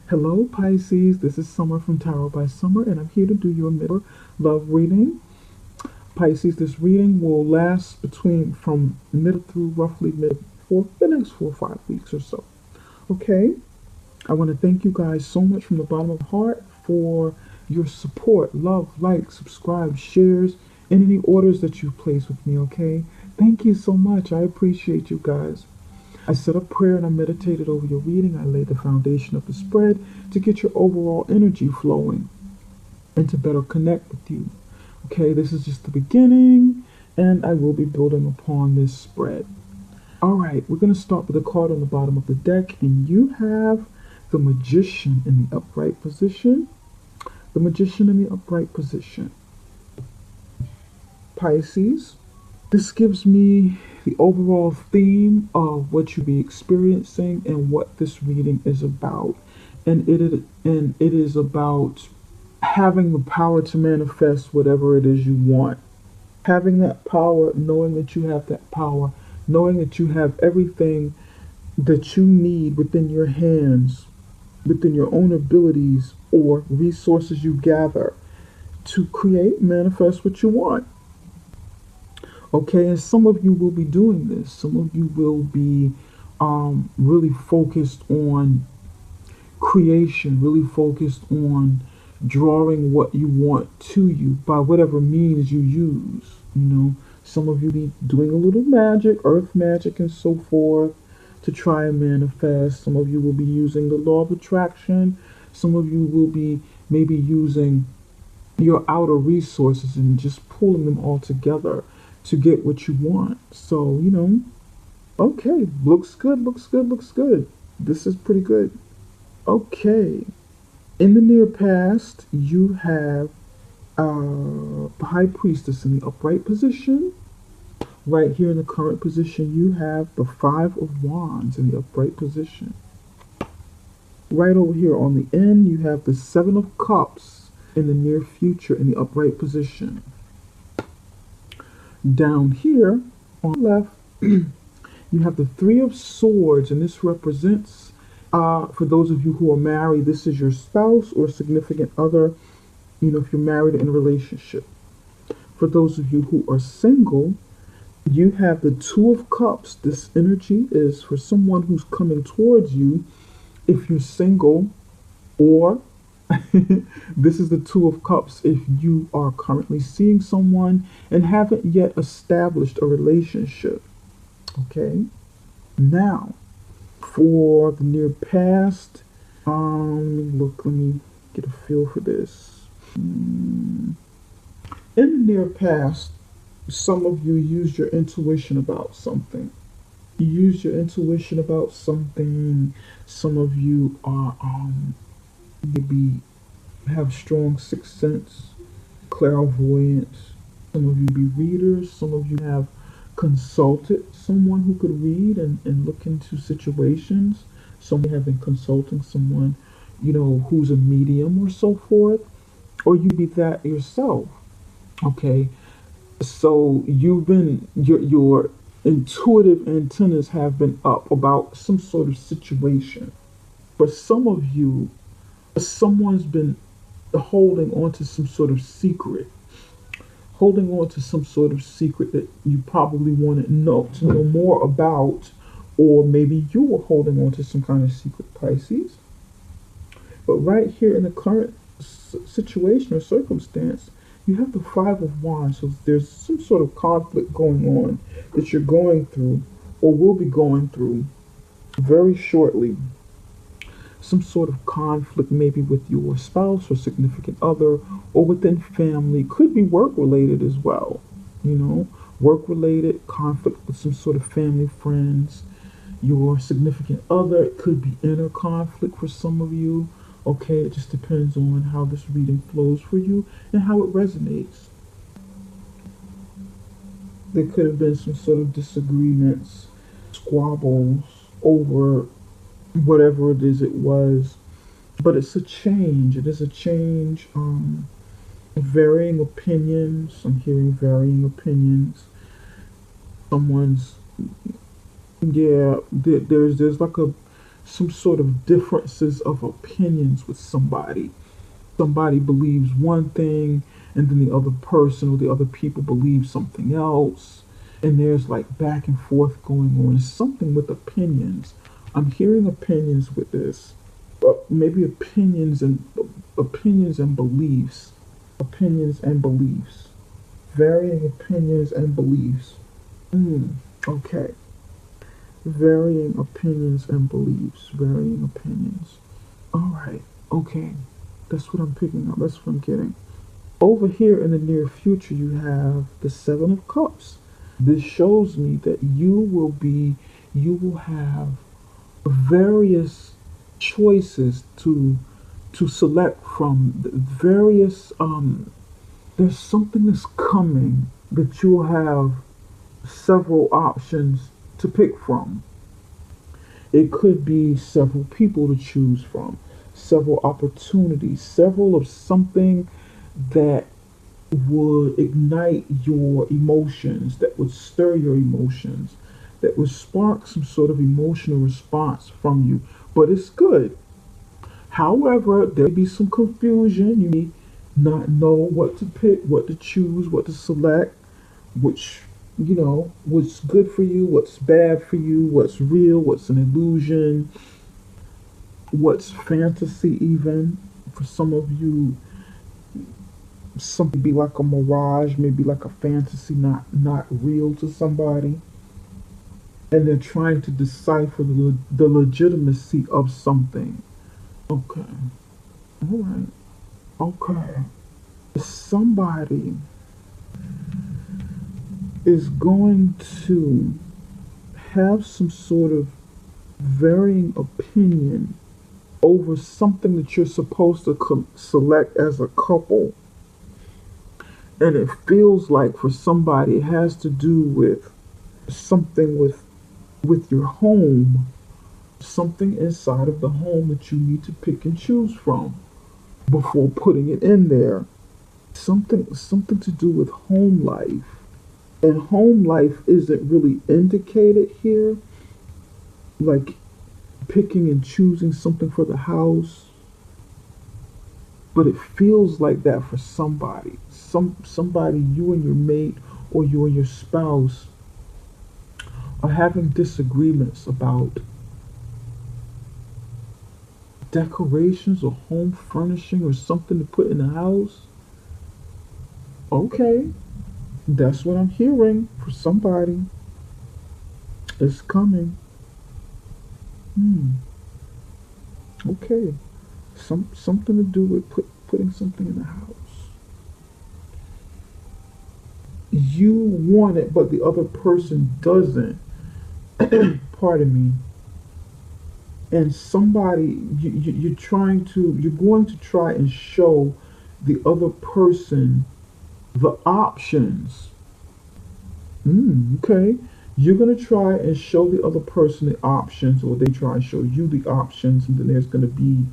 Hello, Pisces. This is Summer from Tarot by Summer, and I'm here to do your middle love reading. Pisces, this reading will last between from middle through roughly mid for the next 4 or 5 weeks or so. Okay? I want to thank you guys so much from the bottom of my heart for your support, love, like, subscribe, shares, and any orders that you place with me, okay? Thank you so much. I appreciate you guys. I said a prayer and I meditated over your reading. I laid the foundation of the spread to get your overall energy flowing and to better connect with you. Okay, this is just the beginning, and I will be building upon this spread. All right, we're going to start with a card on the bottom of the deck, and you have the Magician in the upright position. The Magician in the upright position. Pisces, this gives me the overall theme of what you'll be experiencing and what this reading is about. And it is about having the power to manifest whatever it is you want. Having that power, knowing that you have that power, knowing that you have everything that you need within your hands, within your own abilities or resources you gather to create, manifest what you want. Okay, and some of you will be doing this. Some of you will be really focused on creation, really focused on drawing what you want to you by whatever means you use. Some of you be doing a little magic, earth magic, and so forth to try and manifest. Some of you will be using the law of attraction. Some of you will be maybe using your outer resources and just pulling them all together to get what you want. So, okay, looks good, looks good, looks good. This is pretty good. Okay, in the near past, you have the High Priestess in the upright position. Right here in the current position, you have the Five of Wands in the upright position. Right over here on the end, you have the Seven of Cups in the near future in the upright position. Down here on the left, you have the Three of Swords, and this represents, for those of you who are married, this is your spouse or significant other, if you're married in a relationship. For those of you who are single, you have the Two of Cups. This energy is for someone who's coming towards you if you're single, or this is the Two of Cups if you are currently seeing someone and haven't yet established a relationship. Okay? Now, for the near past, let me get a feel for this. In the near past, some of you used your intuition about something. You used your intuition about something. Some of you are maybe have strong sixth sense, clairvoyance. Some of you be readers. Some of you have consulted someone who could read and look into situations. Some have been consulting someone, who's a medium or so forth. Or you be that yourself. Okay. So you've been your intuitive antennas have been up about some sort of situation. For some of you, someone's been holding on to some sort of secret, holding on to some sort of secret that you probably want to know more about, or maybe you were holding on to some kind of secret, Pisces. But right here in the current situation or circumstance, you have the Five of Wands. So there's some sort of conflict going on that you're going through or will be going through very shortly. Some sort of conflict maybe with your spouse or significant other or within family. Could be work related as well. Work related conflict with some sort of family, friends, your significant other. It could be inner conflict for some of you. Okay, it just depends on how this reading flows for you and how it resonates. There could have been some sort of disagreements, squabbles over whatever it is it was. But it's a change. It is a change. Varying opinions. I'm hearing varying opinions. Someone's, there's like a some sort of differences of opinions with somebody. Somebody believes one thing, and then the other person or the other people believe something else. And there's like back and forth going on. It's something with opinions. I'm hearing opinions with this. Maybe opinions and beliefs. Opinions and beliefs. Varying opinions and beliefs. Okay. Varying opinions and beliefs. Varying opinions. Alright. Okay. That's what I'm picking up. That's what I'm getting. Over here in the near future, you have the Seven of Cups. This shows me that you will have various choices to select from. The various there's something that's coming that you'll have several options to pick from. It could be several people to choose from, several opportunities, several of something that would ignite your emotions, that would stir your emotions, that would spark some sort of emotional response from you. But it's good. However, there may be some confusion. You may not know what to pick, what to choose, what to select, which, what's good for you, what's bad for you, what's real, what's an illusion, what's fantasy even. For some of you, something be like a mirage, maybe like a fantasy, not real to somebody. And they're trying to decipher the legitimacy of something. Okay. All right. Okay. Somebody is going to have some sort of varying opinion over something that you're supposed to select as a couple. And it feels like for somebody it has to do with something with your home, something inside of the home that you need to pick and choose from before putting it in there. Something to do with home life. And home life isn't really indicated here, like picking and choosing something for the house, but it feels like that for somebody. Somebody, you and your mate or you and your spouse are having disagreements about decorations or home furnishing or something to put in the house. Okay, that's what I'm hearing for somebody. It's coming. Okay, something to do with putting something in the house. You want it, but the other person doesn't. Pardon me. And somebody you're going to try and show the other person the options. Okay. You're going to try and show the other person the options, or they try and show you the options, and then there's going to be,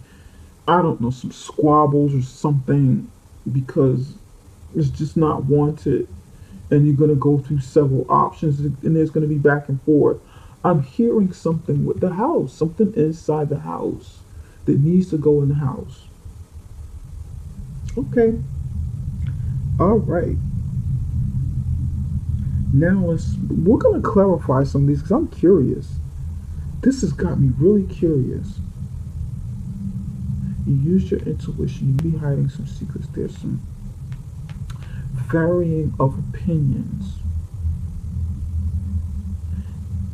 I don't know, some squabbles or something because it's just not wanted. And you're going to go through several options, and there's going to be back and forth. I'm hearing something with the house, something inside the house that needs to go in the house. Okay. All right. Now we're going to clarify some of these because I'm curious. This has got me really curious. You used your intuition. You be hiding some secrets. There's some varying of opinions.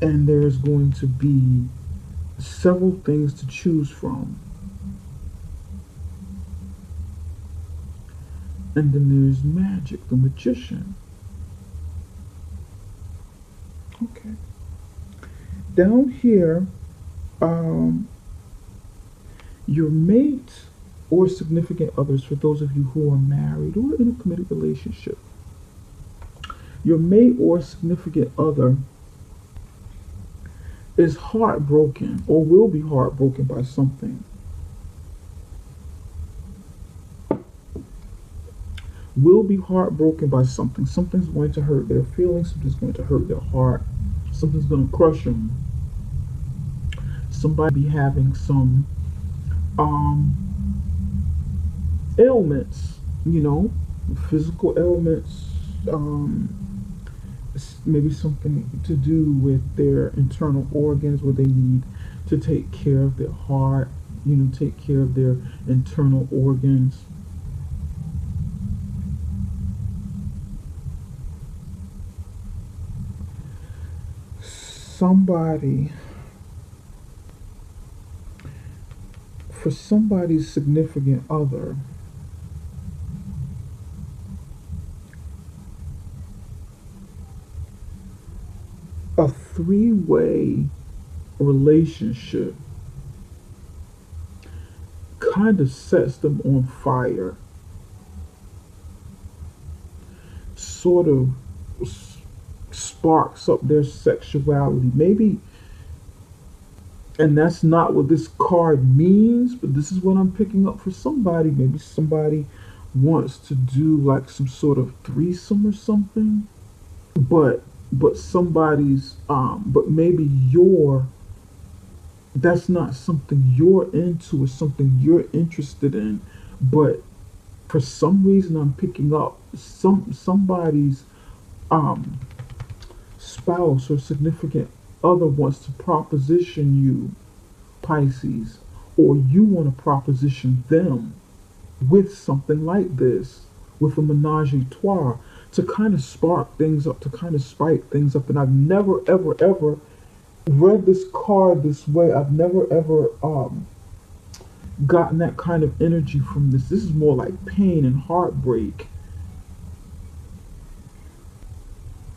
And there's going to be several things to choose from. And then there's magic, the magician. Okay. Down here, your mate or significant others, for those of you who are married or in a committed relationship, your mate or significant other is heartbroken or will be heartbroken by something. Will be heartbroken by something. Something's going to hurt their feelings. Something's going to hurt their heart. Something's going to crush them. somebody be having some um, ailments, you know, physical ailments, maybe something to do with their internal organs where they need to take care of their heart, take care of their internal organs. Somebody, for somebody's significant other, a three-way relationship kind of sets them on fire, sort of sparks up their sexuality. Maybe, and that's not what this card means, but this is what I'm picking up for somebody. Maybe somebody wants to do like some sort of threesome or something, but somebody's but maybe that's not something you're into or something you're interested in, but for some reason I'm picking up somebody's um spouse or significant other wants to proposition you, Pisces, or you want to proposition them with something like this, with a menage a trois, to kind of spark things up, to kind of spike things up. And I've never, ever, ever read this card this way. I've never, ever gotten that kind of energy from this. This is more like pain and heartbreak.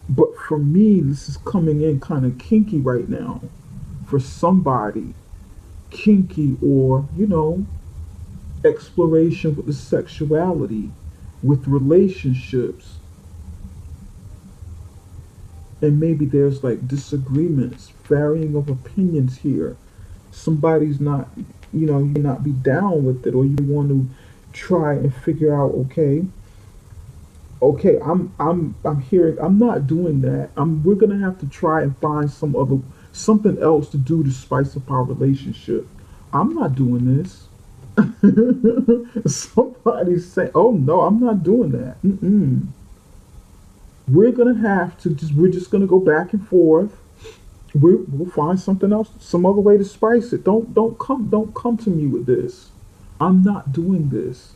But for me, this is coming in kind of kinky right now. For somebody, kinky, or, exploration with the sexuality, with relationships. And maybe there's like disagreements, varying of opinions here. Somebody's not, you may not be down with it, or you want to try and figure out, okay, I'm hearing, I'm not doing that. We're gonna have to try and find something else to do to spice up our relationship. I'm not doing this. Somebody's saying, "Oh no, I'm not doing that." Mm-mm. We're gonna have to we're just gonna go back and forth. We'll find something else, some other way to spice it. Don't come to me with this. I'm not doing this.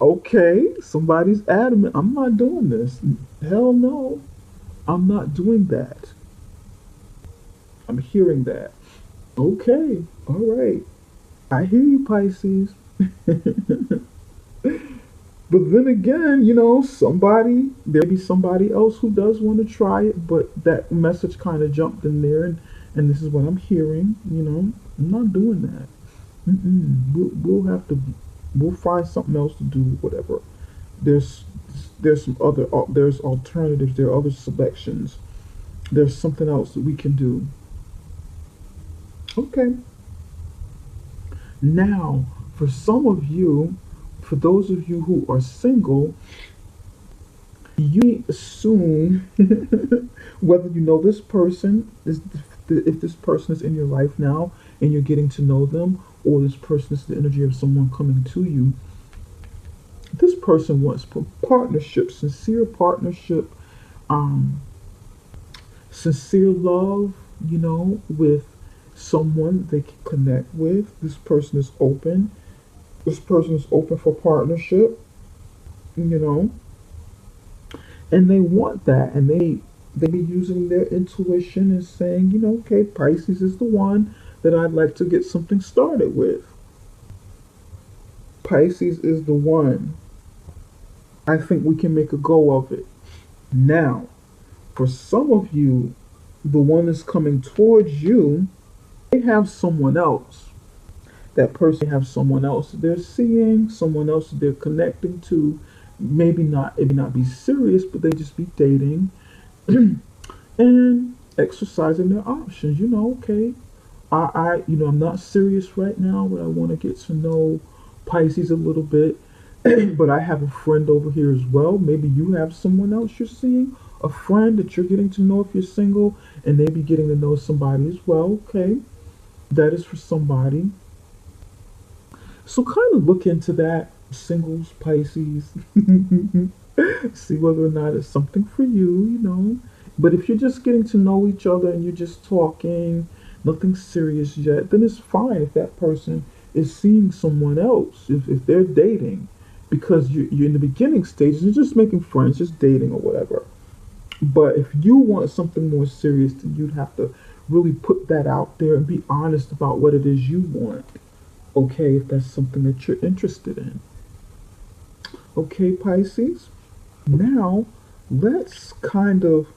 Okay, somebody's adamant. I'm not doing this. Hell no, I'm not doing that. I'm hearing that. Okay, all right. I hear you, Pisces. But then again, there be somebody else who does want to try it, but that message kind of jumped in there, and this is what I'm hearing. I'm not doing that. We'll find something else to do, whatever. There's some other, there's alternatives, there are other selections. There's something else that we can do. Okay. Now, for some of you, for those of you who are single, you assume whether you know this person is, if this person is in your life now and you're getting to know them, or this person is the energy of someone coming to you. This person wants partnership, sincere partnership, sincere love, with someone they can connect with. This person is open. This person is open for partnership, and they want that, and they be using their intuition and saying, okay, Pisces is the one that I'd like to get something started with. Pisces is the one. I think we can make a go of it. Now, for some of you, the one that's coming towards you, they have someone else. That person have someone else they're seeing, someone else they're connecting to. Maybe not, it may not be serious, but they just be dating and exercising their options. Okay, I'm not serious right now, but I want to get to know Pisces a little bit. But I have a friend over here as well. Maybe you have someone else you're seeing, a friend that you're getting to know if you're single, and they be getting to know somebody as well. Okay, That is for somebody. So kind of look into that, singles, Pisces. See whether or not it's something for you, you know. But if you're just getting to know each other and you're just talking, nothing serious yet, then it's fine if that person is seeing someone else, if they're dating. Because you're in the beginning stages, you're just making friends, just dating or whatever. But if you want something more serious, then you'd have to really put that out there and be honest about what it is you want. Okay, if that's something that you're interested in. Okay, Pisces. Now, let's kind of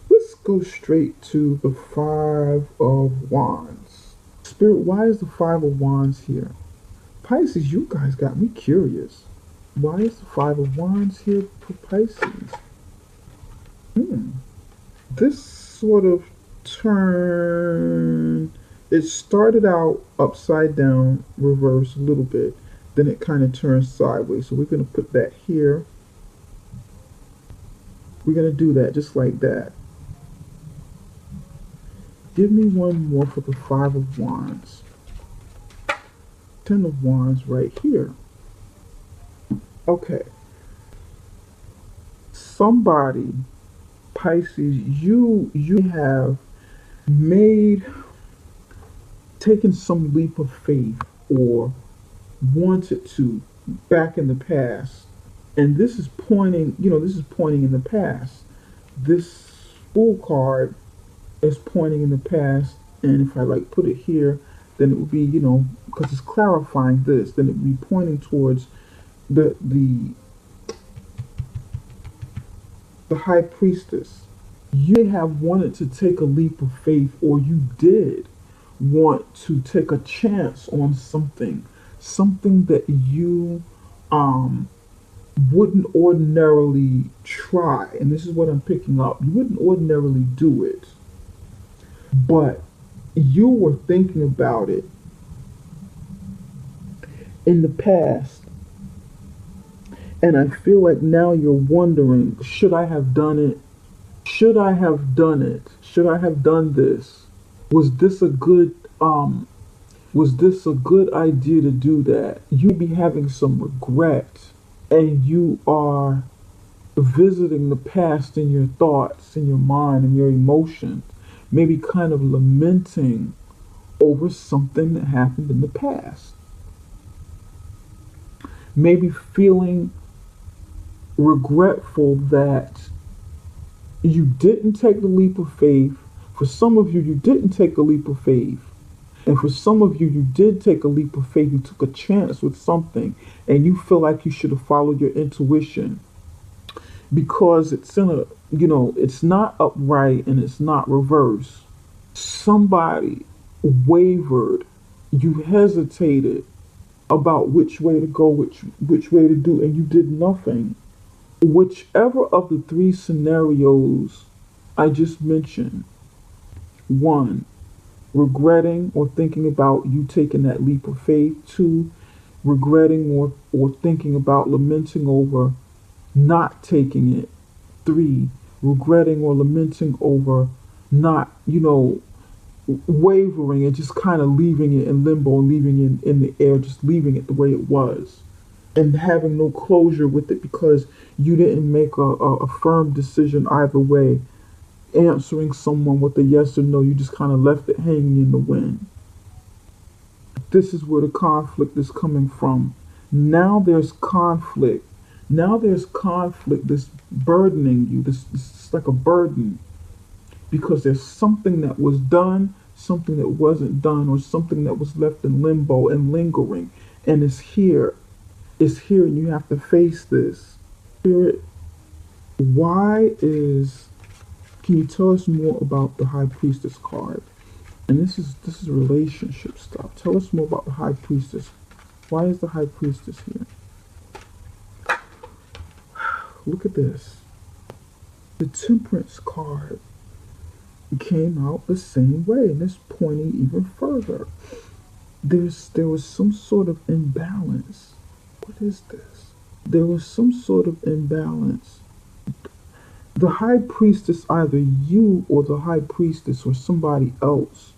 let's go straight to the 5 of Wands. Spirit, why is the 5 of Wands here? Pisces, you guys got me curious. Why is the 5 of Wands here for Pisces? Hmm. This sort of turn, it started out upside down, reverse a little bit, then it kind of turns sideways. So we're going to put that here. We're going to do that just like that. Give me one more for the 5 of Wands. 10 of Wands right here. Okay. Somebody, Pisces, you have made, taken some leap of faith or wanted to back in the past. And this is pointing, this is pointing in the past. This Fool card is pointing in the past. And if I like put it here, then it would be, because it's clarifying this, then it would be pointing towards the High Priestess. You have wanted to take a leap of faith, or you did want to take a chance on something that you wouldn't ordinarily try. And this is what I'm picking up. You wouldn't ordinarily do it, but you were thinking about it in the past. And I feel like now you're wondering, should I have done it? Should I have done it? Should I have done this? Was this a good idea to do that? You'd be having some regret, and you are visiting the past in your thoughts, in your mind, in your emotions, maybe kind of lamenting over something that happened in the past. Maybe feeling regretful that you didn't take the leap of faith. For some of you, you didn't take a leap of faith. And for some of you, you did take a leap of faith. You took a chance with something, and you feel like you should have followed your intuition because it's it's not upright and it's not reverse. Somebody wavered. You hesitated about which way to go, which way to do, and you did nothing. Whichever of the 3 scenarios I just mentioned, 1, regretting or thinking about you taking that leap of faith. 2, regretting or thinking about lamenting over not taking it. 3, regretting or lamenting over not, wavering and just kind of leaving it in limbo, leaving it in the air, just leaving it the way it was. And having no closure with it because you didn't make a firm decision either way. Answering someone with a yes or no, you just kind of left it hanging in the wind. This is where the conflict is coming from. Now there's conflict. Now there's conflict that's burdening you. This is like a burden because there's something that was done, something that wasn't done, or something that was left in limbo and lingering. And it's here. It's here, and you have to face this. Spirit, can you tell us more about the High Priestess card? And this is relationship stuff. Tell us more about the High Priestess. Why is the High Priestess here? Look at this. The Temperance card came out the same way, and it's pointing even further. There was some sort of imbalance. What is this? There was some sort of imbalance. The High Priestess, either you or the High Priestess or somebody else,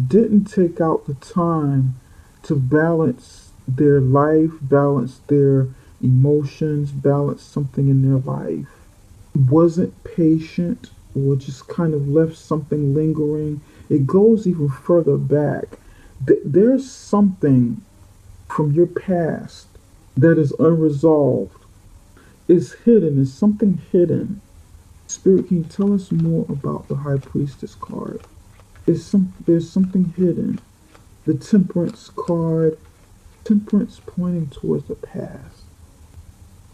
didn't take out the time to balance their life, balance their emotions, balance something in their life, wasn't patient, or just kind of left something lingering. It goes even further back. There's something from your past that is unresolved. It's hidden. There's something hidden. Spirit, can you tell us more about the High Priestess card? There's something hidden. The Temperance card, Temperance pointing towards the past.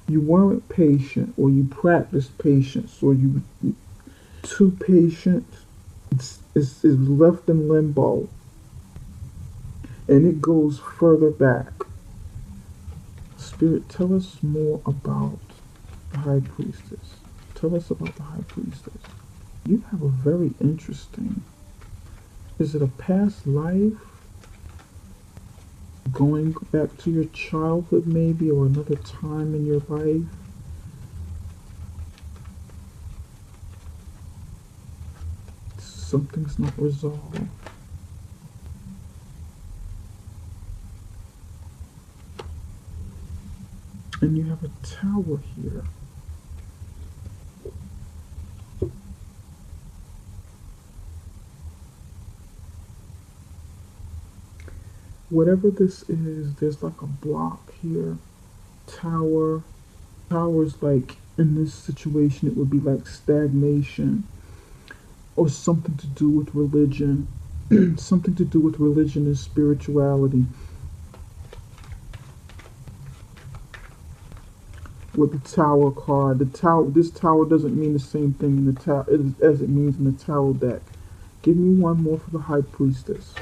You weren't patient, or you practiced patience, or you too patient. It's left in limbo, and it goes further back. Spirit, tell us more about the High Priestess. Tell us about the High Priestess. You have a very interesting. Is it a past life? Going back to your childhood, maybe, or another time in your life? Something's not resolved. And you have a tower here. Whatever this is, there's like a block here. Tower. Tower's like, in this situation, it would be like stagnation, or something to do with religion. Something to do with religion and spirituality. With the Tower card, this tower doesn't mean the same thing in the tower as it means in the Tarot deck. Give me one more for the High Priestess.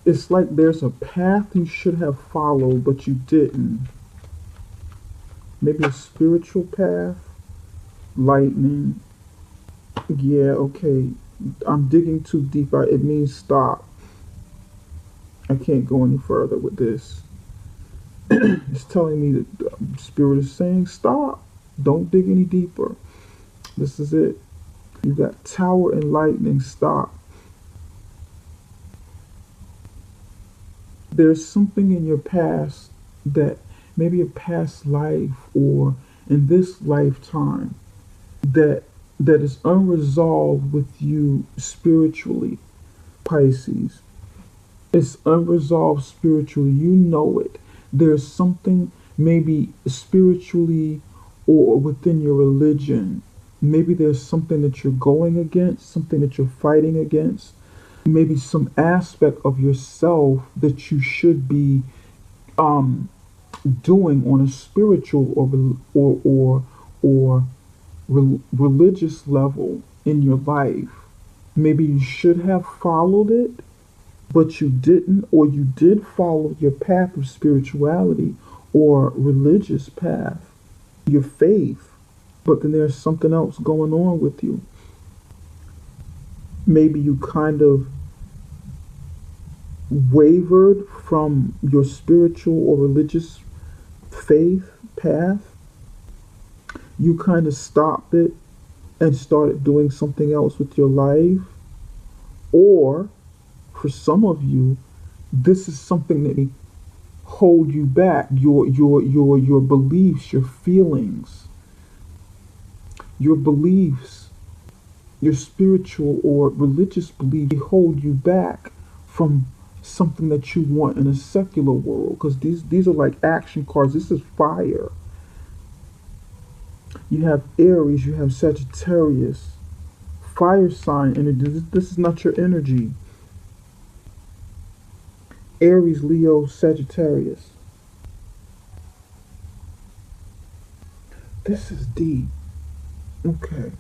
It's like there's a path you should have followed, but you didn't. Maybe a spiritual path. Lightning. Yeah, okay. I'm digging too deep. It means stop. I can't go any further with this. It's telling me that the Spirit is saying stop. Don't dig any deeper. This is it. You got Tower and Lightning. Stop. There's something in your past, that maybe a past life or in this lifetime, that is unresolved with you spiritually, Pisces. It's unresolved spiritually. You know it. There's something maybe spiritually or within your religion. Maybe there's something that you're going against, something that you're fighting against. Maybe some aspect of yourself that you should be doing on a spiritual or religious level in your life. Maybe you should have followed it, but you didn't, or you did follow your path of spirituality or religious path, your faith, but then there's something else going on with you. Maybe you kind of wavered from your spiritual or religious faith path. You kind of stopped it and started doing something else with your life. Or for some of you, this is something that may hold you back. Your beliefs, your feelings, your beliefs, your spiritual or religious beliefs, they hold you back from something that you want in a secular world. Because these are like action cards. This is fire. You have Aries, you have Sagittarius, fire sign energy. This is not your energy. Aries, Leo, Sagittarius. This is deep. Okay.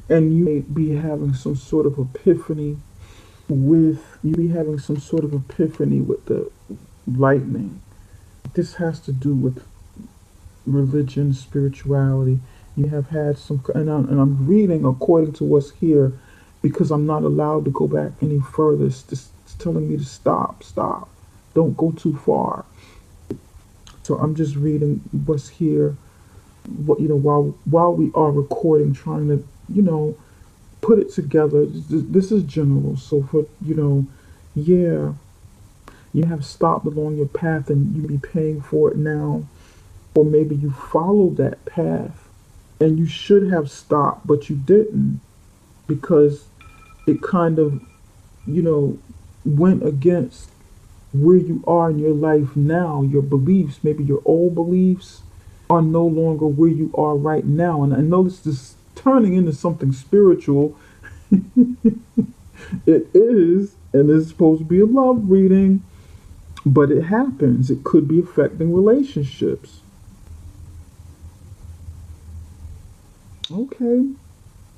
And you may be having some sort of epiphany with the lightning. This has to do with religion, spirituality. You have had some, and I'm reading according to what's here, because I'm not allowed to go back any further. It's telling me to stop. Don't go too far. So I'm just reading what's here. while we are recording, trying to, put it together. This is general. So for, yeah, you have stopped along your path and you be paying for it now. Or maybe you followed that path and you should have stopped, but you didn't because it kind of, you know, went against where you are in your life now. Your beliefs, maybe your old beliefs, are no longer where you are right now. And I know this is turning into something spiritual. It is, and it's supposed to be a love reading, but it happens. It could be affecting relationships. Okay,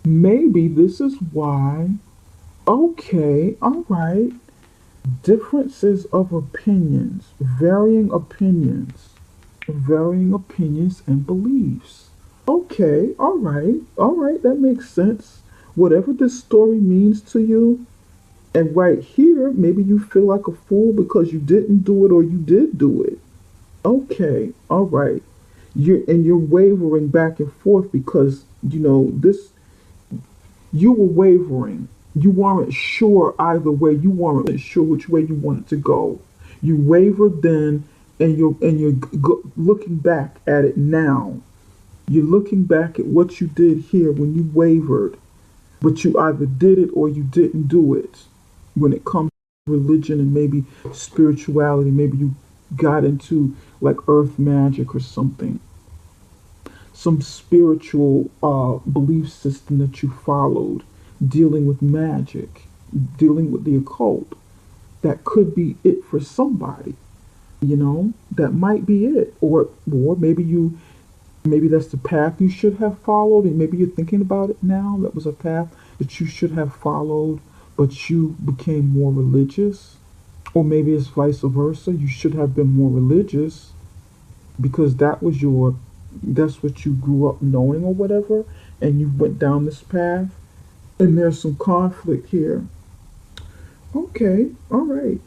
maybe this is why. Okay, all right. Differences of opinions, varying opinions and beliefs. Okay, all right, that makes sense. Whatever this story means to you, and right here, maybe you feel like a fool because you didn't do it or you did do it. Okay, all right. You're wavering back and forth because this. You were wavering. You weren't sure either way. You weren't sure which way you wanted to go. You wavered then, and you're looking back at it now. You're looking back at what you did here when you wavered, but you either did it or you didn't do it. When it comes to religion and maybe spirituality, maybe you got into like earth magic or something, some spiritual belief system that you followed, dealing with magic, dealing with the occult. That could be it for somebody. That might be it, or maybe that's the path you should have followed, and maybe you're thinking about it now. That was a path that you should have followed, but you became more religious, or maybe it's vice versa. You should have been more religious because that's what you grew up knowing or whatever, and you went down this path, and there's some conflict here. Okay, all right.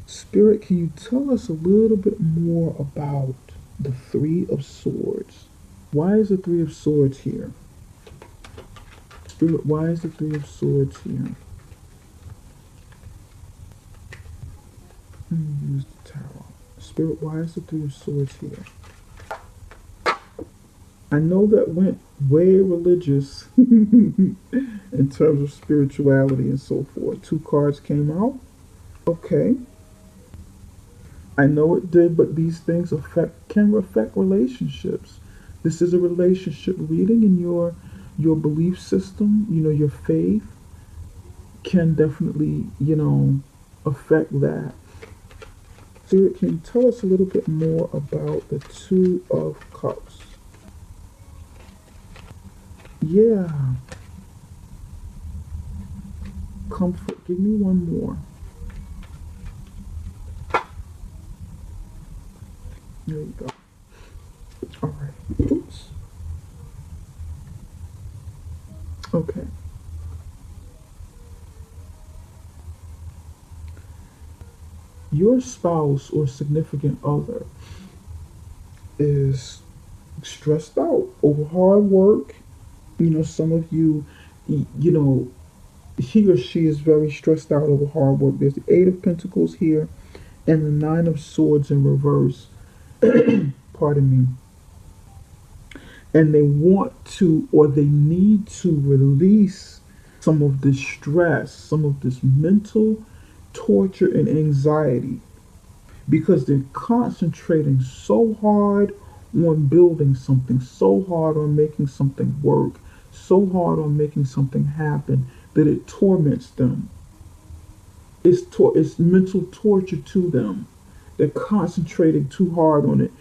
Spirit, can you tell us a little bit more about the Three of Swords? Why is the Three of Swords here? Spirit, why is the Three of Swords here? Use the Tower. Spirit, why is the Three of Swords here? I know that went way religious in terms of spirituality and so forth. Two cards came out. Okay. I know it did, but these things can affect relationships. This is a relationship reading, and your belief system, your faith can definitely, affect that. Spirit, can you tell us a little bit more about the Two of Cups? Yeah. Comfort. Give me one more. There you go. All right. Oops. Okay. Your spouse or significant other is stressed out over hard work. Some of you, he or she is very stressed out over hard work. There's the Eight of Pentacles here and the Nine of Swords in reverse. Pardon me. And they want to, or they need to release some of this stress, some of this mental torture and anxiety, because they're concentrating so hard on building something, so hard on making something work, so hard on making something happen that it torments them. It's mental torture to them. They're concentrating too hard on it.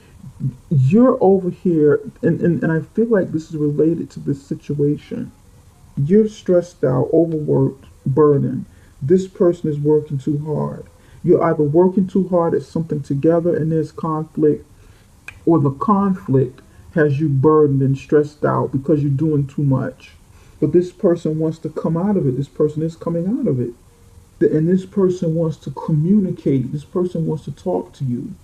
You're over here, and I feel like this is related to this situation. You're stressed out, overworked, burdened. This person is working too hard. You're either working too hard at something together and there's conflict, or the conflict has you burdened and stressed out because you're doing too much. But this person wants to come out of it. This person is coming out of it. And this person wants to communicate. This person wants to talk to you.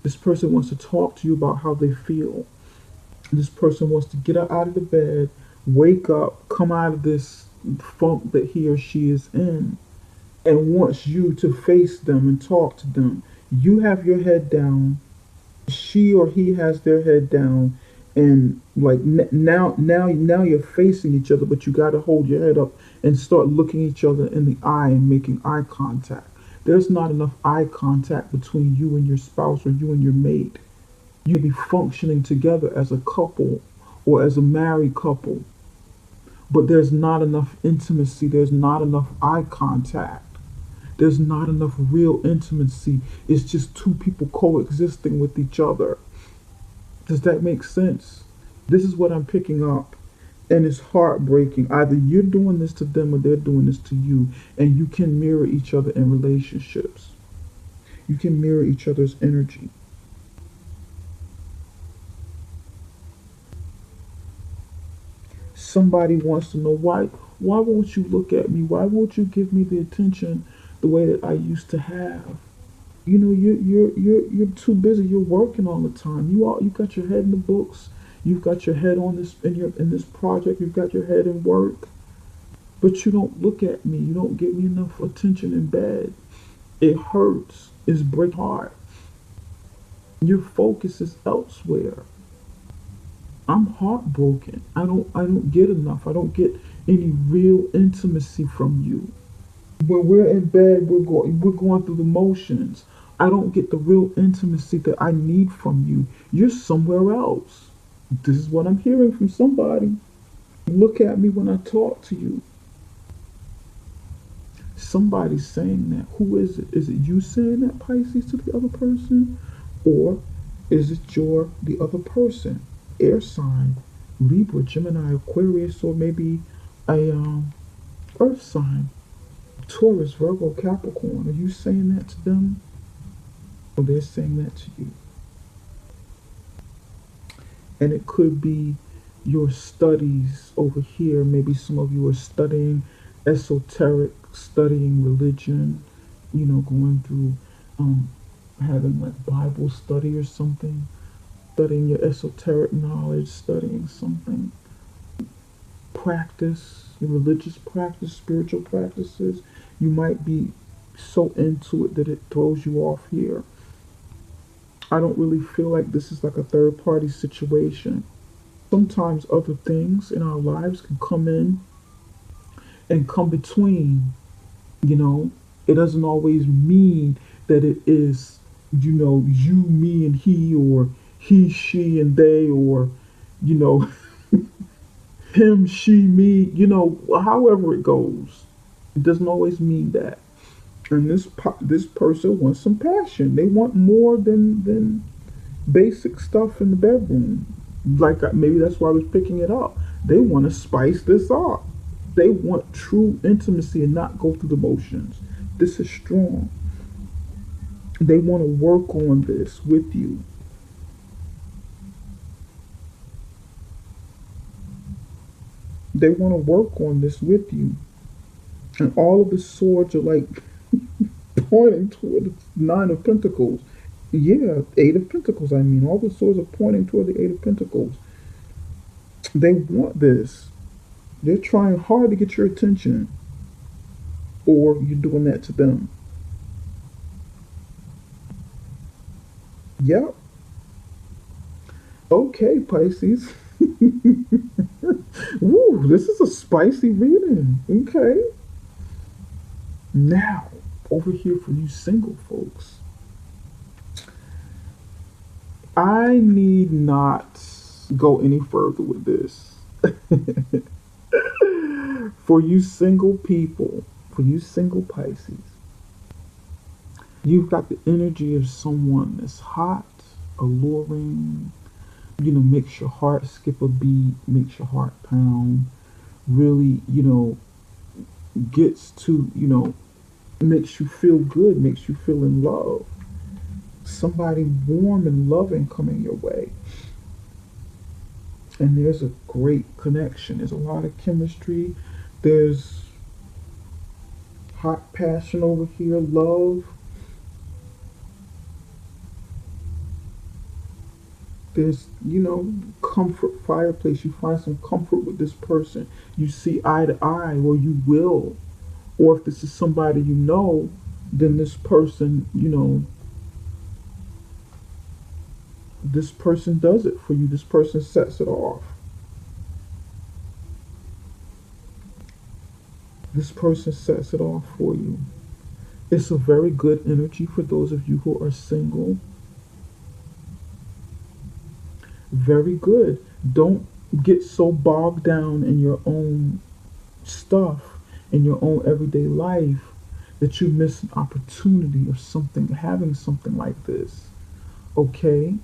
This person wants to talk to you about how they feel. This person wants to get out of the bed, wake up, come out of this funk that he or she is in, and wants you to face them and talk to them. You have your head down, she or he has their head down, and like now you're facing each other, but you got to hold your head up and start looking each other in the eye and making eye contact. There's not enough eye contact between you and your spouse or you and your mate. You be functioning together as a couple or as a married couple, but there's not enough intimacy, there's not enough eye contact, there's not enough real intimacy. It's just two people coexisting with each other. Does that make sense? This is what I'm picking up. And it's heartbreaking. Either you're doing this to them or they're doing this to you. And you can mirror each other in relationships. You can mirror each other's energy. Somebody wants to know why won't you look at me? Why won't you give me the attention the way that I used to have? You know, you're too busy. You're working all the time. You got your head in the books. You've got your head on this in this project. You've got your head in work, but you don't look at me. You don't give me enough attention in bed. It hurts. It's break heart. Your focus is elsewhere. I'm heartbroken. I don't get enough. I don't get any real intimacy from you. When we're in bed, we're going through the motions. I don't get the real intimacy that I need from you. You're somewhere else. This is what I'm hearing from somebody. Look at me when I talk to you. Somebody's saying that. Who is it? Is it you saying that, Pisces, to the other person? Or is it the other person? Air sign, Libra, Gemini, Aquarius, or maybe a earth sign. Taurus, Virgo, Capricorn. Are you saying that to them? Or they're saying that to you? And it could be your studies over here. Maybe some of you are studying esoteric, studying religion, going through having like Bible study or something, studying your esoteric knowledge, studying something, practice, your religious practice, spiritual practices. You might be so into it that it throws you off here. I don't really feel like this is like a third party situation. Sometimes other things in our lives can come in and come between, you know. It doesn't always mean that it is, you, me, and he, or he, she, and they, or, you know, him, she, me, however it goes. It doesn't always mean that. And this person wants some passion. They want more than basic stuff in the bedroom. Like maybe that's why I was picking it up. They want to spice this up. They want true intimacy and not go through the motions. This is strong. They want to work on this with you. They want to work on this with you. And all of the swords are like pointing toward the Nine of Pentacles. Yeah, Eight of Pentacles, I mean. All the swords are pointing toward the Eight of Pentacles. They want this. They're trying hard to get your attention. Or you're doing that to them. Yep. Okay, Pisces. Woo, this is a spicy reading. Okay. Now, over here for you single folks. I need not go any further with this. For you single people, for you single Pisces, you've got the energy of someone that's hot, alluring, makes your heart skip a beat, makes your heart pound, really, gets to, makes you feel good, makes you feel in love. Somebody warm and loving coming your way. And there's a great connection. There's a lot of chemistry. There's hot passion over here, love. There's, comfort, fireplace. You find some comfort with this person. You see eye to eye, or you will. Or if this is somebody you know, then this person, this person does it for you. This person sets it off. This person sets it off for you. It's a very good energy for those of you who are single. Very good. Don't get so bogged down in your own stuff, in your own everyday life, that you miss an opportunity of something, having something like this. Okay?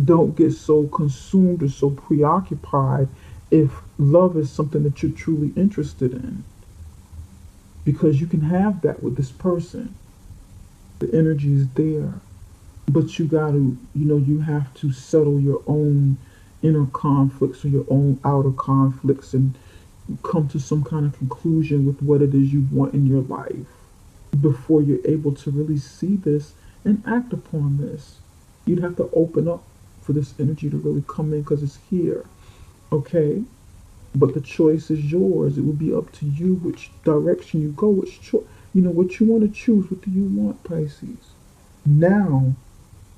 Don't get so consumed or so preoccupied if love is something that you're truly interested in. Because you can have that with this person. The energy is there. But you got to, you have to settle your own inner conflicts or your own outer conflicts and come to some kind of conclusion with what it is you want in your life before you're able to really see this and act upon this. You'd have to open up for this energy to really come in because it's here. Okay? But the choice is yours. It will be up to you which direction you go, what you want to choose. What do you want, Pisces? Now,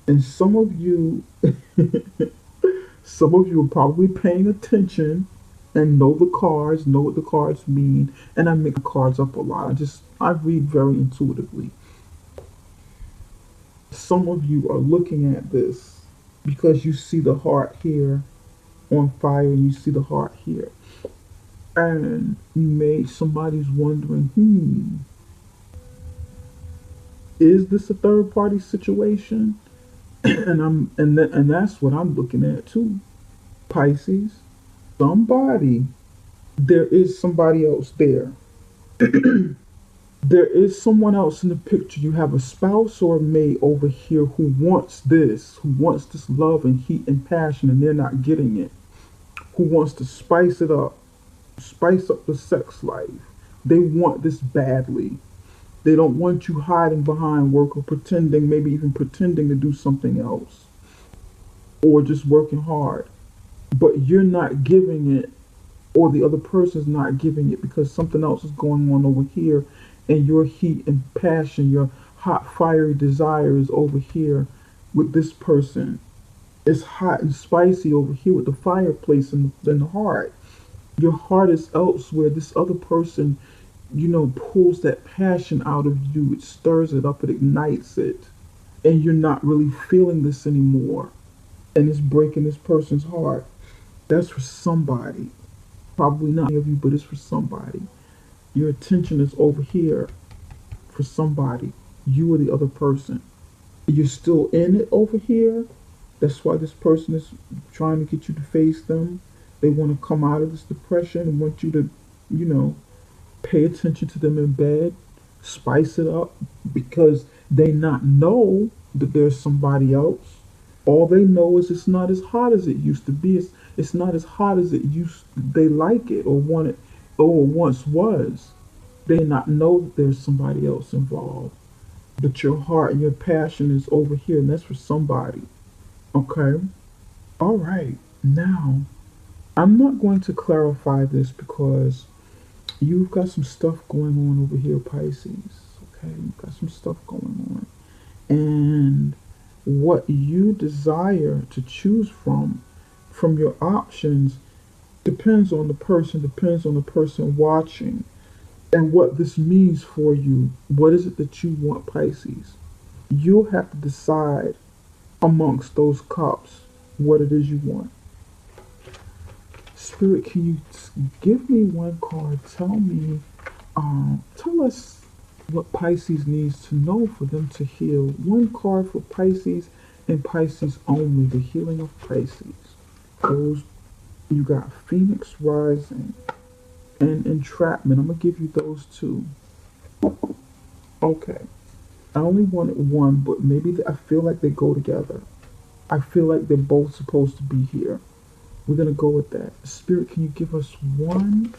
and some of you, some of you are probably paying attention and know the cards, know what the cards mean. And I make the cards up a lot. I read very intuitively. Some of you are looking at this because you see the heart here on fire, and you see the heart here. And somebody's wondering, is this a third party situation? and that's what I'm looking at too. Pisces, there is somebody else there. There is someone else in the picture. You have a spouse or a mate over here who wants this love and heat and passion, and they're not getting it. Who wants to spice it up, spice up the sex life. They want this badly. They don't want you hiding behind work or maybe even pretending to do something else. Or just working hard. But you're not giving it, or the other person's not giving it because something else is going on over here, and your heat and passion, your hot, fiery desire is over here with this person. It's hot and spicy over here with the fireplace in the heart. Your heart is elsewhere. This other person, pulls that passion out of you. It stirs it up. It ignites it. And you're not really feeling this anymore. And it's breaking this person's heart. That's for somebody. Probably not any of you, but it's for somebody. Your attention is over here for somebody. You or the other person. You're still in it over here. That's why this person is trying to get you to face them. They want to come out of this depression and want you to, pay attention to them in bed, spice it up, because they not know that there's somebody else. All they know is it's not as hot as it used to be. It's not as hot as they like it or want it or once was. They not know that there's somebody else involved. But your heart and your passion is over here, and that's for somebody. Okay? All right. Now, I'm not going to clarify this because you've got some stuff going on over here, Pisces. Okay? You've got some stuff going on. And what you desire to choose from your options, depends on the person watching, and what this means for you. What is it that you want, Pisces? You'll have to decide amongst those cups what it is you want. Spirit, can you give me one card? Tell us what Pisces needs to know for them to heal. One card for Pisces and Pisces only, the healing of Pisces. You got Phoenix Rising and Entrapment. I'm going to give you those two. Okay. I only wanted one, but maybe I feel like they go together. I feel like they're both supposed to be here. We're going to go with that. Spirit, can you give us one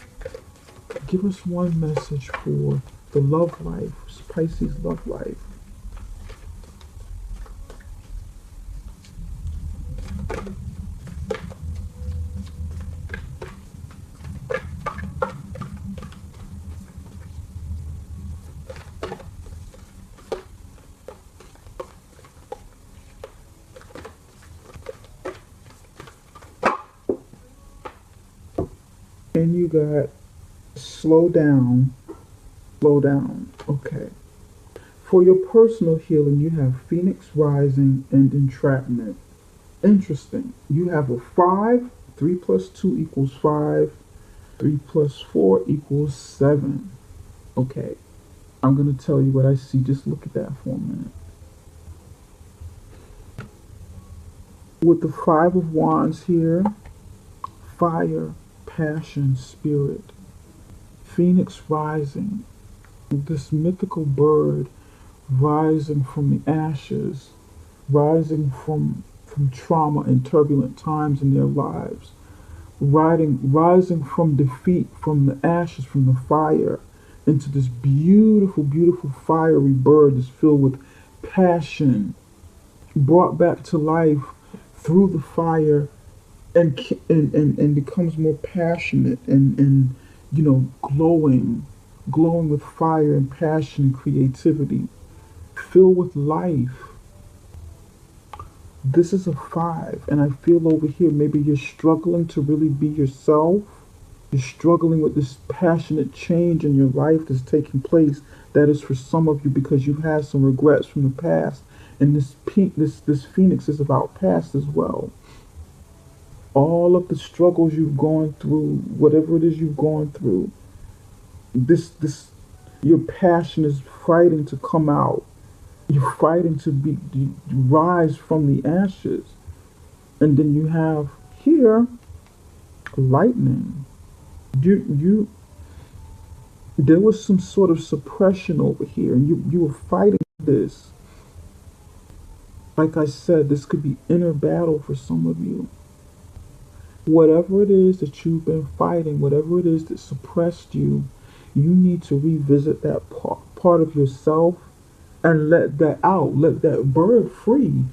message for the love life, Pisces love life? And you got slow down, slow down. Okay. For your personal healing, you have Phoenix rising and entrapment. Interesting. You have a 5. 3 plus 2 equals 5. 3 plus 4 equals 7. Okay. I'm going to tell you what I see. Just look at that for a minute. With the 5 of Wands here, fire, passion, spirit, Phoenix rising, this mythical bird rising from the ashes, rising from trauma and turbulent times in their lives, rising from defeat, from the ashes, from the fire, into this beautiful, beautiful fiery bird that's filled with passion, brought back to life through the fire, and becomes more passionate and glowing with fire and passion and creativity, filled with life. This is a 5, and I feel over here maybe you're struggling to really be yourself. You're struggling with this passionate change in your life that's taking place. That is for some of you because you've had some regrets from the past, and this Phoenix is about past as well. All of the struggles you've gone through, whatever it is you've gone through, this your passion is fighting to come out. You're fighting to be rise from the ashes. And then you have here lightning. You there was some sort of suppression over here, and you were fighting this. Like I said, this could be inner battle for some of you. Whatever it is that you've been fighting, whatever it is that suppressed you, you need to revisit that part of yourself and let that out. Let that bird free.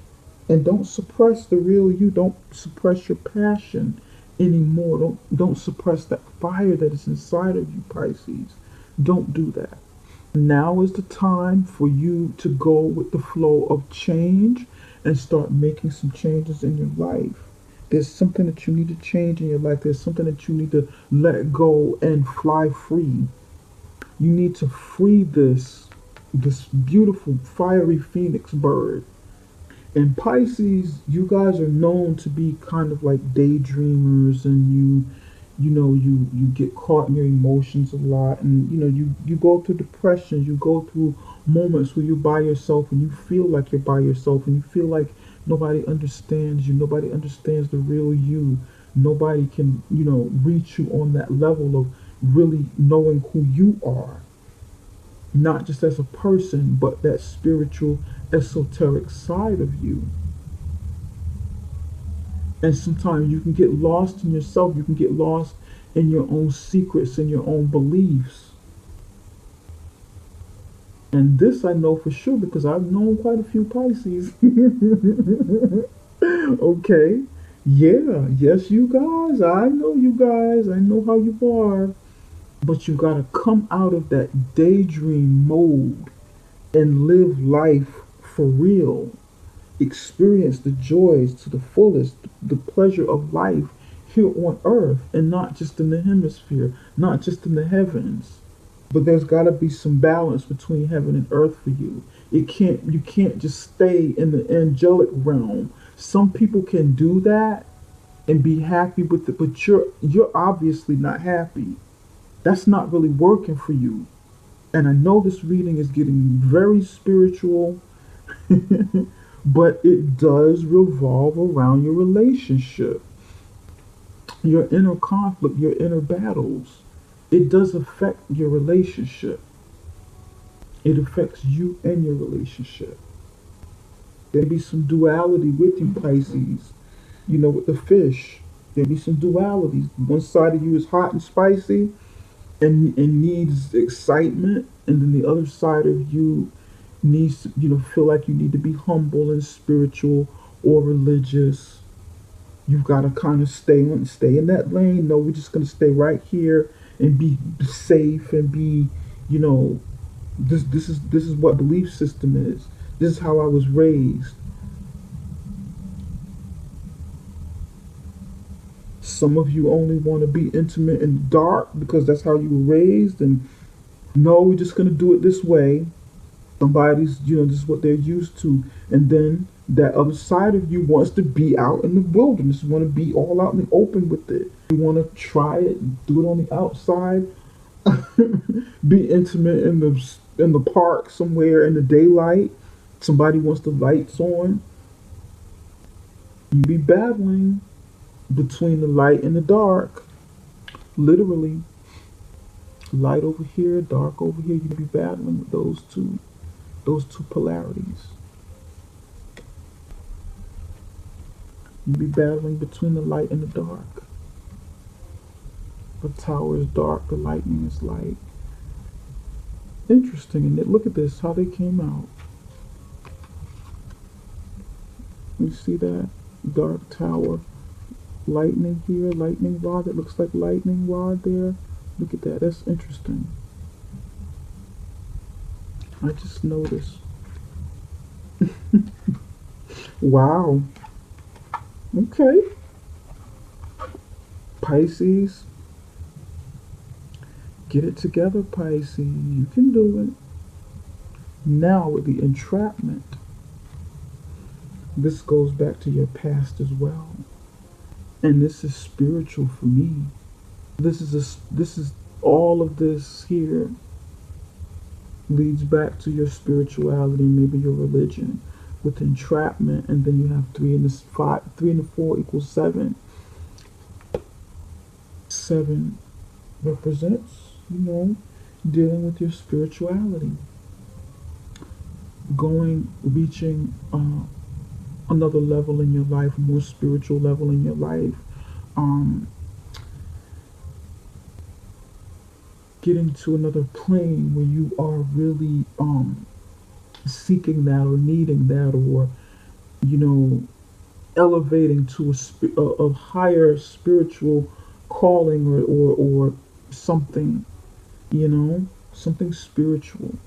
And don't suppress the real you. Don't suppress your passion anymore. Don't suppress that fire that is inside of you, Pisces. Don't do that. Now is the time for you to go with the flow of change and start making some changes in your life. There's something that you need to change in your life. There's something that you need to let go and fly free. You need to free this beautiful fiery phoenix bird. In Pisces, you guys are known to be kind of like daydreamers, and you get caught in your emotions a lot, and you go through depressions, you go through moments where you're by yourself and you feel like you're by yourself and you feel like nobody understands you, nobody understands the real you, nobody can reach you on that level of really knowing who you are, not just as a person but that spiritual esoteric side of you. And sometimes you can get lost in yourself. You can get lost in your own secrets and your own beliefs. And this I know for sure because I've known quite a few Pisces. Okay. Yeah. Yes, you guys. I know you guys. I know how you are. But you got to come out of that daydream mode and live life for real. Experience the joys to the fullest, the pleasure of life here on earth and not just in the hemisphere, not just in the heavens. But there's got to be some balance between heaven and earth for you. You can't just stay in the angelic realm. Some people can do that and be happy with it, but you're obviously not happy. That's not really working for you. And I know this reading is getting very spiritual, but it does revolve around your relationship, your inner conflict, your inner battles. It does affect your relationship. It affects you and your relationship. There'll be some duality with you, Pisces. With the fish, there'll be some dualities. One side of you is hot and spicy and needs excitement, and then the other side of you needs to, feel like you need to be humble and spiritual or religious. You've got to kind of stay in that lane. No, we're just gonna stay right here and be safe and be, this is what belief system is. This is how I was raised. Some of you only want to be intimate in the dark because that's how you were raised, and no, we're just going to do it this way. Somebody's, this is what they're used to. And then that other side of you wants to be out in the wilderness. You want to be all out in the open with it. You want to try it, do it on the outside, be intimate in the park somewhere in the daylight. Somebody wants the lights on. You be battling between the light and the dark. Literally. Light over here, dark over here. You be battling with those two polarities. You be battling between the light and the dark. The tower is dark, the lightning is light. Interesting, and look at this, how they came out. You see that? Dark tower, lightning here, lightning rod. It looks like lightning rod there. Look at that, that's interesting. I just noticed. Wow. Okay. Pisces. Get it together, Pisces. You can do it. Now with the entrapment. This goes back to your past as well. And this is spiritual for me. This is all of this here leads back to your spirituality, maybe your religion, with entrapment, and then you have 3 and 5, 3 and 4 equals 7. 7 represents, dealing with your spirituality, reaching another level in your life, a more spiritual level in your life, getting to another plane where you are really seeking that or needing that, or elevating to a higher spiritual calling, or something, something spiritual.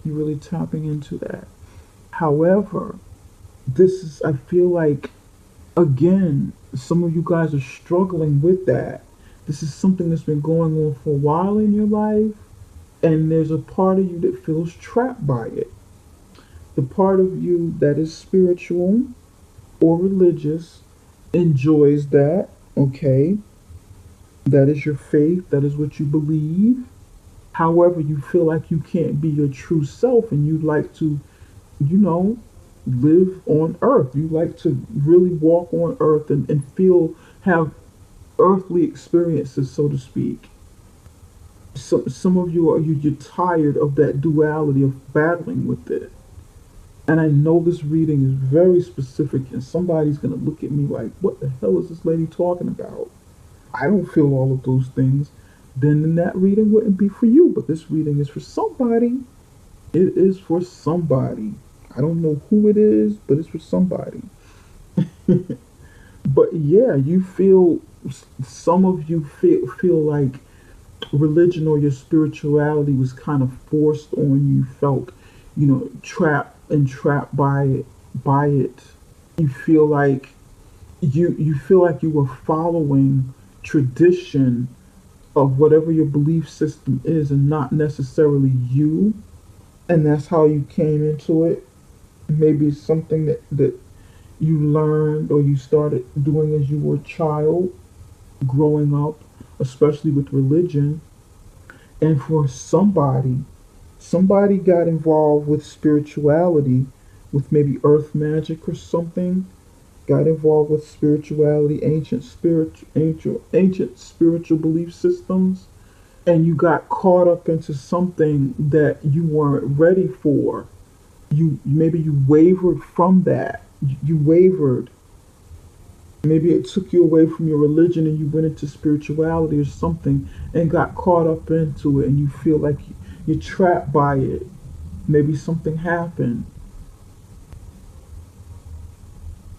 You're really tapping into that. However, I feel like, again, some of you guys are struggling with that. This is something that's been going on for a while in your life, and there's a part of you that feels trapped by it. The part of you that is spiritual or religious enjoys that, okay? That is your faith, that is what you believe. However, you feel like you can't be your true self, and you'd like to, live on earth. You like to really walk on earth and have earthly experiences, so to speak. So, some of you're tired of that duality, of battling with it. And I know this reading is very specific, and somebody's going to look at me like, what the hell is this lady talking about? I don't feel all of those things. Then that reading wouldn't be for you, but this reading is for somebody. It is for somebody. I don't know who it is, but it's for somebody. But yeah, some of you feel like religion or your spirituality was kind of forced on you. Felt, trapped by it. You feel like you were following tradition of whatever your belief system is, and not necessarily you. And that's how you came into it. Maybe it's something that you learned or you started doing as you were a child, growing up, especially with religion. And for somebody got involved with spirituality, with maybe earth magic or something, got involved with spirituality, ancient spiritual belief systems, and you got caught up into something that you weren't ready for. Maybe you wavered from that. You wavered. Maybe it took you away from your religion and you went into spirituality or something and got caught up into it, and you feel like you're trapped by it. Maybe something happened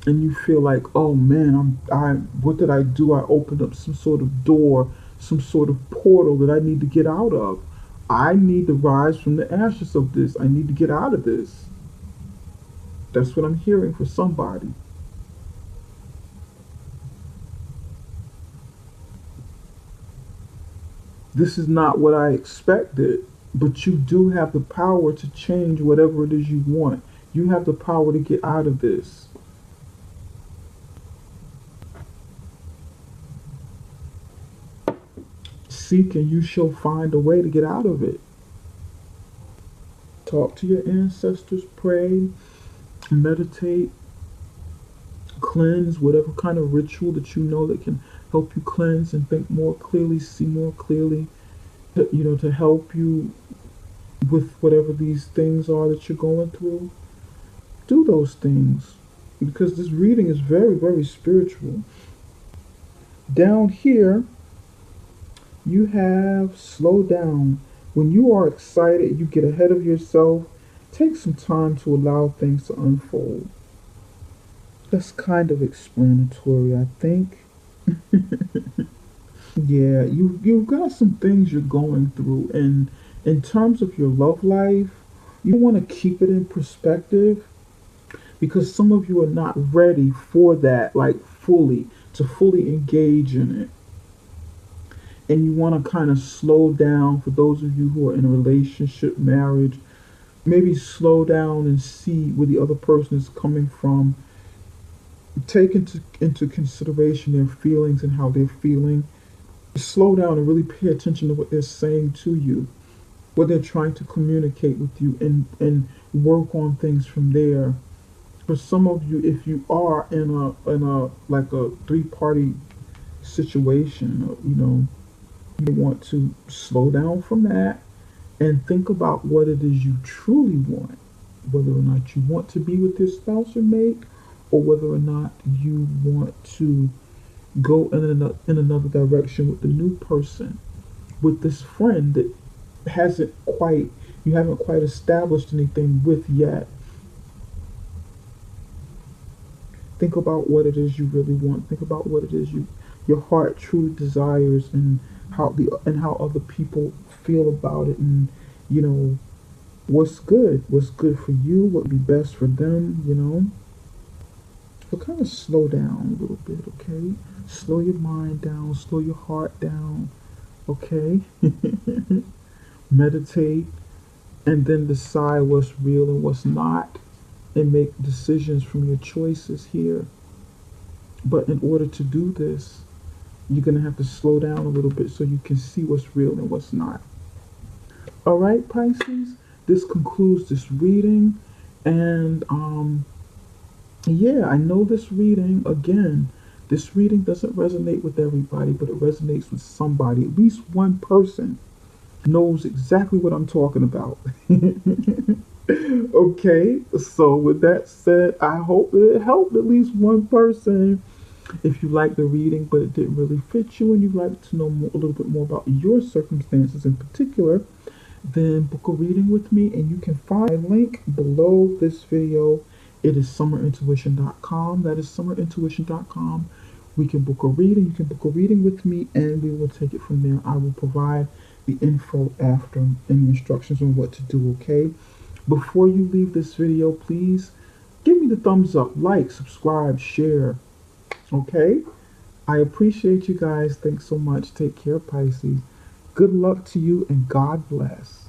and you feel like, oh man, what did I do? I opened up some sort of door, some sort of portal that I need to get out of. I need to rise from the ashes of this. I need to get out of this. That's what I'm hearing for somebody. This is not what I expected. But you do have the power to change whatever it is you want. You have the power to get out of this. Seek and you shall find a way to get out of it. Talk to your ancestors, pray, meditate, cleanse, whatever kind of ritual that you know that can help you cleanse and think more clearly, see more clearly, to help you with whatever these things are that you're going through. Do those things because this reading is very, very spiritual. Down here, you have slow down. When you are excited, you get ahead of yourself. Take some time to allow things to unfold. That's kind of explanatory, I think. Yeah, you've got some things you're going through, and in terms of your love life, you want to keep it in perspective because some of you are not ready for that, like fully engage in it. And you want to kind of slow down for those of you who are in a relationship, marriage, maybe slow down and see where the other person is coming from. Take into consideration their feelings and how they're feeling. Slow down and really pay attention to what they're saying to you, what they're trying to communicate with you, and work on things from there. For some of you, if you are in a like a three-party situation, you want to slow down from that and think about what it is you truly want, whether or not you want to be with your spouse or mate, or whether or not you want to go in another direction with the new person, with this friend that hasn't quite you haven't quite established anything with yet. Think about what it is you really want. Think about what it is your heart truly desires, and how other people feel about it, and what's good for you, what would be best for them. So kind of slow down a little bit, okay? Slow your mind down, slow your heart down, okay? Meditate, and then decide what's real and what's not, and make decisions from your choices here. But in order to do this, you're going to have to slow down a little bit so you can see what's real and what's not. All right, Pisces, this concludes this reading. And yeah, I know this reading doesn't resonate with everybody, but it resonates with somebody. At least one person knows exactly what I'm talking about. Okay, so with that said, I hope it helped at least one person. If you like the reading but it didn't really fit you and you'd like to know a little bit more about your circumstances in particular, then book a reading with me, and you can find a link below this video. It is summerintuition.com. That is summerintuition.com. We can book a reading. You can book a reading with me, and we will take it from there. I will provide the info after and the instructions on what to do, okay? Before you leave this video, please give me the thumbs up, like, subscribe, share, okay? I appreciate you guys. Thanks so much. Take care, Pisces. Good luck to you, and God bless.